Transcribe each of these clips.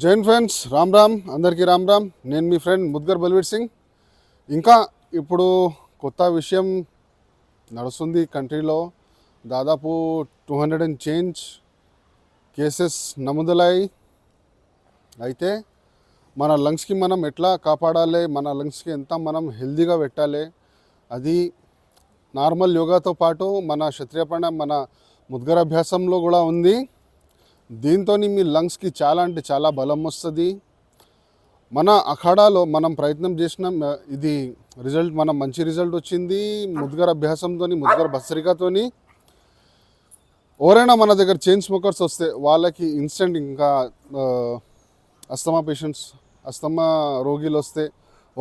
Jain friends Ram Ram అందరికీ రామ్ రామ్. నేను మీ friend mudgar Balveer Singh. ఇంకా ఇప్పుడు కొత్త విషయం నడుస్తుంది కంట్రీలో. దాదాపు 200 అండ్ చేంజ్ కేసెస్ నమోదులయ్యాయి. అయితే మన లంగ్స్కి మనం ఎట్లా కాపాడాలి, మన లంగ్స్కి ఎంత మనం హెల్దీగా పెట్టాలి, అది నార్మల్ యోగాతో పాటు మన క్షత్రియ ప్రాణాయామం, మన ముద్గర అభ్యాసంలో కూడా ఉంది. దీంతో మీ లంగ్స్కి చాలా అంటే చాలా బలం వస్తుంది. మన అఖాడాలో మనం ప్రయత్నం చేసినాం, ఇది రిజల్ట్ మనం మంచి రిజల్ట్ వచ్చింది. ముద్గర అభ్యాసంతో, ముద్గర భస్త్రికతోని ఎవరైనా మన దగ్గర చైన్ స్మోకర్స్ వస్తే వాళ్ళకి ఇన్స్టెంట్, ఇంకా అస్తమా పేషెంట్స్, అస్తమా రోగిలు వస్తే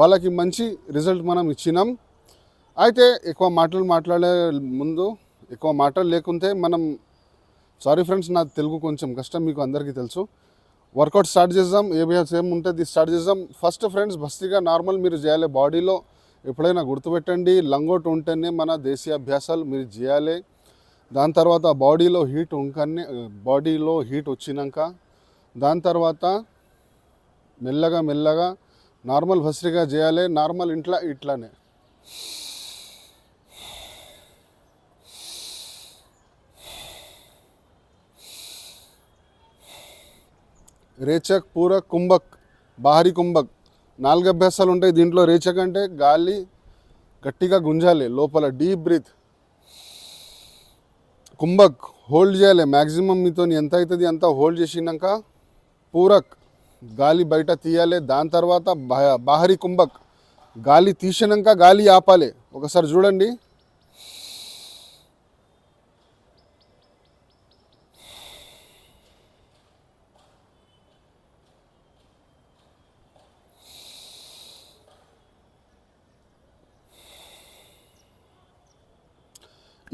వాళ్ళకి మంచి రిజల్ట్ మనం ఇచ్చినాం. అయితే ఎక్కువ మాట్లాడే ముందు, ఎక్కువ మాటలు లేకుంటే మనం, సారీ ఫ్రెండ్స్ నా తెలుగు కొంచెం కష్టం, మీకు అందరికీ తెలుసు. వర్కౌట్ స్టార్ట్ చేద్దాం. ఏం ఉంటుంది స్టార్ట్ చేద్దాం. ఫస్ట్ ఫ్రెండ్స్, భస్త్రిక నార్మల్ మీరు చేయాలి. బాడీలో ఎప్పుడైనా గుర్తుపెట్టండి, లంగోట్ ఉంటేనే మన దేశీయ అభ్యాసాలు మీరు చేయాలి. దాని తర్వాత బాడీలో హీట్ వచ్చినాక దాని తర్వాత మెల్లగా నార్మల్ భస్త్రిక చేయాలి. నార్మల్ ఇట్లానే రేచక్, పూరక్, కుంభక్, బాహరీ కుంభక్ 4 అభ్యాసాలు ఉంటాయి దీంట్లో. రేచక్ అంటే గాలి గట్టిగా గుంజాలి లోపల, డీప్ బ్రీత్. కుంభక్ హోల్డ్ చేయాలి మ్యాక్సిమం, మీతో ఎంత అవుతుంది అంత హోల్డ్ చేసినాక. పూరక్ గాలి బయట తీయాలి. దాని తర్వాత బాహరీ కుంభక్ గాలి తీసినాక గాలి ఆపాలి. ఒకసారి చూడండి.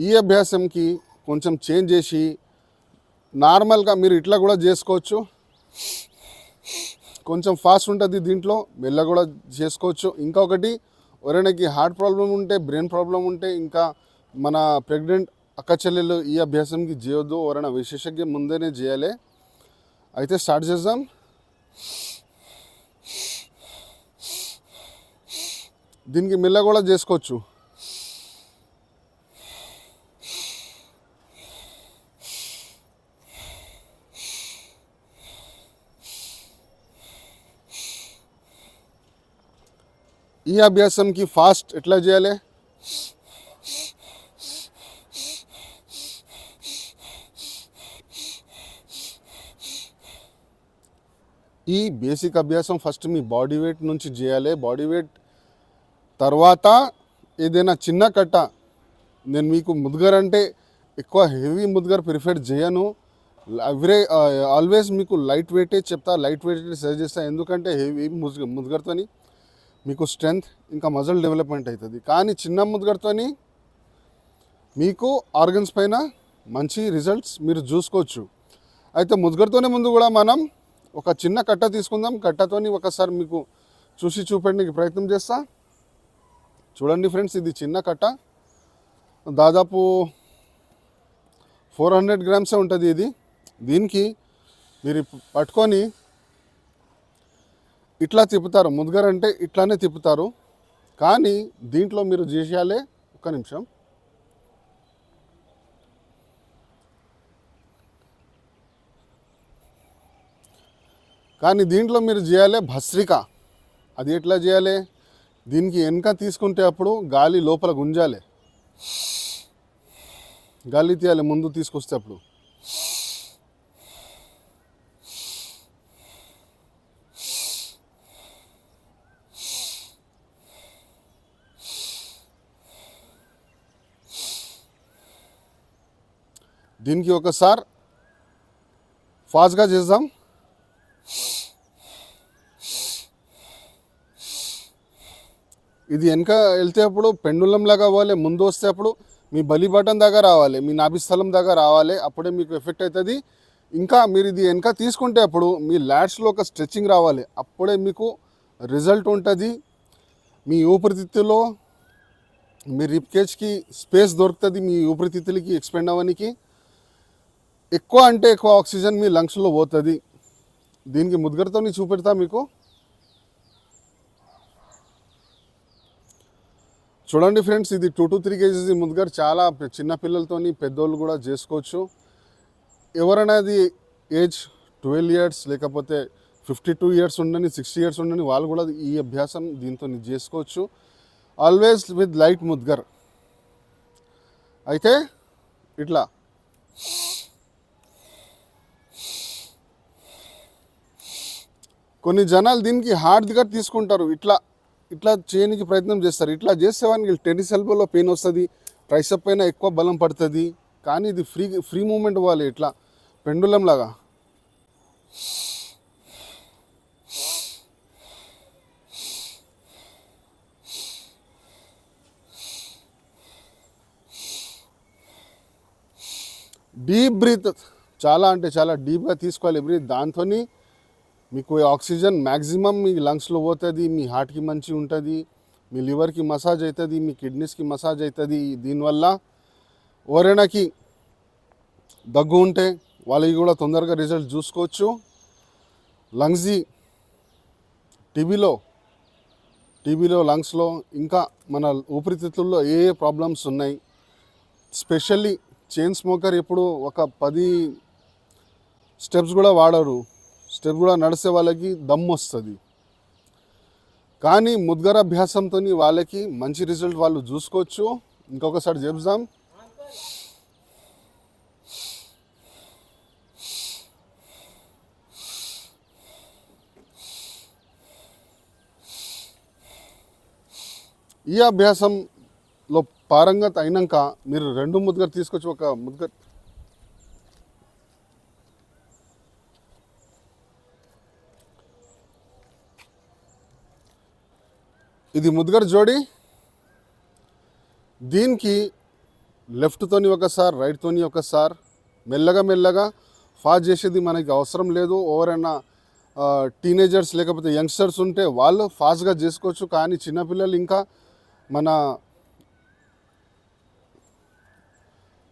ఈ అభ్యాసంకి కొంచెం చేంజ్ చేసి నార్మల్గా మీరు ఇట్లా కూడా చేసుకోవచ్చు. కొంచెం ఫాస్ట్ ఉంటుంది దీంట్లో, మెల్ల కూడా చేసుకోవచ్చు. ఇంకొకటి, ఎవరైనాకి హార్ట్ ప్రాబ్లం ఉంటే, బ్రెయిన్ ప్రాబ్లం ఉంటే, ఇంకా మన ప్రెగ్నెంట్ అక్క చెల్లెలు ఈ అభ్యాసంకి చేయొద్దు. ఎవరైనా విశేషజ్ఞ ముందేనే చేయాలి. అయితే స్టార్ట్ చేద్దాం. దీనికి మెల్ల కూడా చేసుకోవచ్చు. ఈ అభ్యాసంకి ఫాస్ట్ ఎట్లా చేయాలి? ఈ బేసిక్ అభ్యాసం ఫస్ట్ మీ బాడీ వెయిట్ నుంచి చేయాలి. బాడీ వెయిట్ తర్వాత ఏదైనా చిన్న కట్ట, నేను మీకు ముద్గర్ అంటే ఎక్కువ హెవీ ముద్గర్ ప్రిఫర్ చేయను. ఆల్వేస్ మీకు లైట్ వెయిటే చెప్తా, లైట్ వెయిట్ సజెస్ట్ చేస్తా. ఎందుకంటే హెవీ ముద్గర్తోని మీకు స్ట్రెంగ్త్ ఇంకా మజిల్ డెవలప్మెంట్ అవుతుంది. కానీ చిన్న ముద్గర్తోని మీకు ఆర్గన్స్ పైన మంచి రిజల్ట్స్ మీరు చూసుకోవచ్చు. అయితే ముద్గర్తోనే ముందు కూడా మనం ఒక చిన్న కట్ట తీసుకుందాం. కట్టతోని ఒకసారి మీకు చూపెట్టడానికి ప్రయత్నం చేస్తా. చూడండి ఫ్రెండ్స్, ఇది చిన్న కట్ట, దాదాపు 400 గ్రామ్సే ఉంటుంది ఇది. దీనికి మీరు పట్టుకొని ఇట్లా తిప్పుతారు. ముద్గర్ అంటే ఇట్లానే తిప్పుతారు. కానీ దీంట్లో మీరు చేసేయాలి, ఒక్క నిమిషం, కానీ దీంట్లో మీరు చేయాలి భస్త్రిక. అది ఎట్లా చేయాలి? దీనికి వెనక తీసుకుంటే అప్పుడు గాలి లోపల గుంజాలి, గాలి తీయాలి ముందు తీసుకొస్తే. అప్పుడు దీనికి ఒకసారి ఫాస్ట్గా చేద్దాం. ఇది వెనక వెళ్తే అప్పుడు పెండులం లాగా అవ్వాలి. ముందు వస్తే అప్పుడు మీ బలి బటన్ దాకా రావాలి, మీ నాభిస్థలం దాకా రావాలి. అప్పుడే మీకు ఎఫెక్ట్ అవుతుంది. ఇంకా మీరు ఇది వెనక తీసుకుంటే అప్పుడు మీ ల్యాట్స్లో ఒక స్ట్రెచ్చింగ్ రావాలి. అప్పుడే మీకు రిజల్ట్ ఉంటుంది. మీ ఊపిరితిత్తులో, మీ రిప్ కేజ్కి స్పేస్ దొరుకుతుంది. మీ ఊపిరితిత్తులకి ఎక్స్పెండ్ అవ్వడానికి ఎక్కువ ఆక్సిజన్ మీ లంగ్స్లో పోతుంది. దీనికి ముద్గర్తో చూపెడతా మీకు. చూడండి ఫ్రెండ్స్, ఇది 2 to 3 kgs ఈ ముద్గర్. చాలా చిన్న పిల్లలతోని పెద్దోళ్ళు కూడా చేసుకోవచ్చు. ఎవరైనా అది ఏజ్ 12 years లేకపోతే 52 years ఉండని, 60 years ఉండని వాళ్ళు కూడా ఈ అభ్యాసం దీంతో చేసుకోవచ్చు. Always with light mudgar. అయితే ఇట్లా కొన్ని జనాలు దీనికి హార్డ్గా తీసుకుంటారు. ఇట్లా ఇట్లా చేయడానికి ప్రయత్నం చేస్తారు. ఇట్లా చేసే వానికి టెన్నిస్ ఎల్బోలో పెయిన్ వస్తుంది, ట్రైసెప్ పైన ఎక్కువ బలం పడుతుంది. కానీ ఇది ఫ్రీ మూమెంట్ ఇవ్వాలి, ఇట్లా పెండులం లాగా. డీప్ బ్రీత్, చాలా అంటే చాలా డీప్గా తీసుకోవాలి బ్రీత్. దాంతో మీకు ఆక్సిజన్ మ్యాక్సిమం మీ లంగ్స్లో పోతుంది, మీ హార్ట్కి మంచి ఉంటుంది, మీ లివర్కి మసాజ్ అవుతుంది, మీ కిడ్నీస్కి మసాజ్ అవుతుంది. దీనివల్ల ఎవరైనాకి దగ్గు ఉంటే వాళ్ళకి కూడా తొందరగా రిజల్ట్ చూసుకోవచ్చు. లంగ్స్ టీబీలో లంగ్స్లో ఇంకా మన ఊపిరితిత్తుల్లో ఏ ప్రాబ్లమ్స్ ఉన్నాయి. స్పెషల్లీ చైన్ స్మోకర్ ఎప్పుడు ఒక 10 స్టెప్స్ కూడా వాడరు. స్టెప్ కూడా నడిసే వాళ్ళకి దమ్ము వస్తుంది. కానీ ముద్గర అభ్యాసంతో వాళ్ళకి మంచి రిజల్ట్ వాళ్ళు చూసుకోవచ్చు. ఇంకొకసారి చెప్దాం. ఈ అభ్యాసంలో పారంగత అయినాక మీరు 2 ముద్గర్ తీసుకొచ్చి ఒక ముద్గర్ ఇది ముద్గర్ జోడి. దీనికి లెఫ్ట్తోని ఒకసారి, రైట్తోని ఒకసారి, మెల్లగా ఫాస్ట్ చేసేది మనకి అవసరం లేదు. ఎవరైనా టీనేజర్స్ లేకపోతే యంగ్స్టర్స్ ఉంటే వాళ్ళు ఫాస్ట్గా చేసుకోవచ్చు. కానీ చిన్నపిల్లలు ఇంకా మన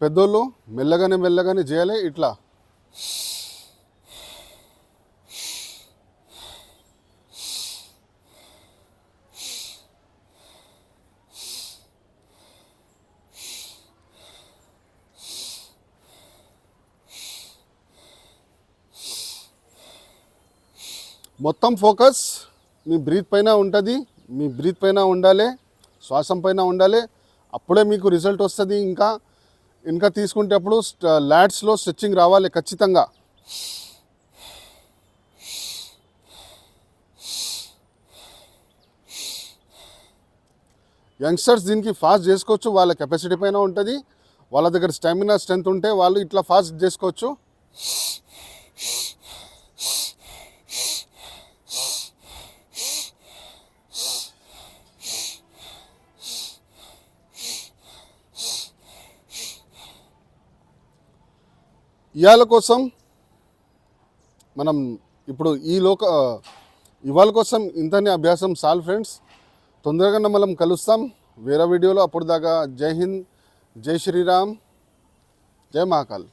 పెద్దోళ్ళు మెల్లగానే చేయాలి. ఇట్లా మొత్తం ఫోకస్ మీ బ్రీత్ పైన ఉంటుంది. మీ బ్రీత్ పైన ఉండాలి, శ్వాసం పైన ఉండాలి. అప్పుడే మీకు రిజల్ట్ వస్తుంది. ఇంకా తీసుకునేటప్పుడు ల్యాట్స్లో స్ట్రెచ్చింగ్ రావాలి ఖచ్చితంగా. యంగ్స్టర్స్ దీనికి ఫాస్ట్ చేసుకోవచ్చు. వాళ్ళ కెపాసిటీ పైన ఉంటుంది. వాళ్ళ దగ్గర స్టామినా స్ట్రెంత్ ఉంటే వాళ్ళు ఇట్లా ఫాస్ట్ చేసుకోవచ్చు. ఇవాళ కోసం మనం ఇప్పుడు ఇవాళ కోసం ఇంతనే అభ్యాసం చాలు ఫ్రెండ్స్. తొందరగా మనం కలుస్తాం వేరే వీడియోలో. అప్పుడు దాకా జై హింద్, జై శ్రీరామ్, జై మహాకాల్.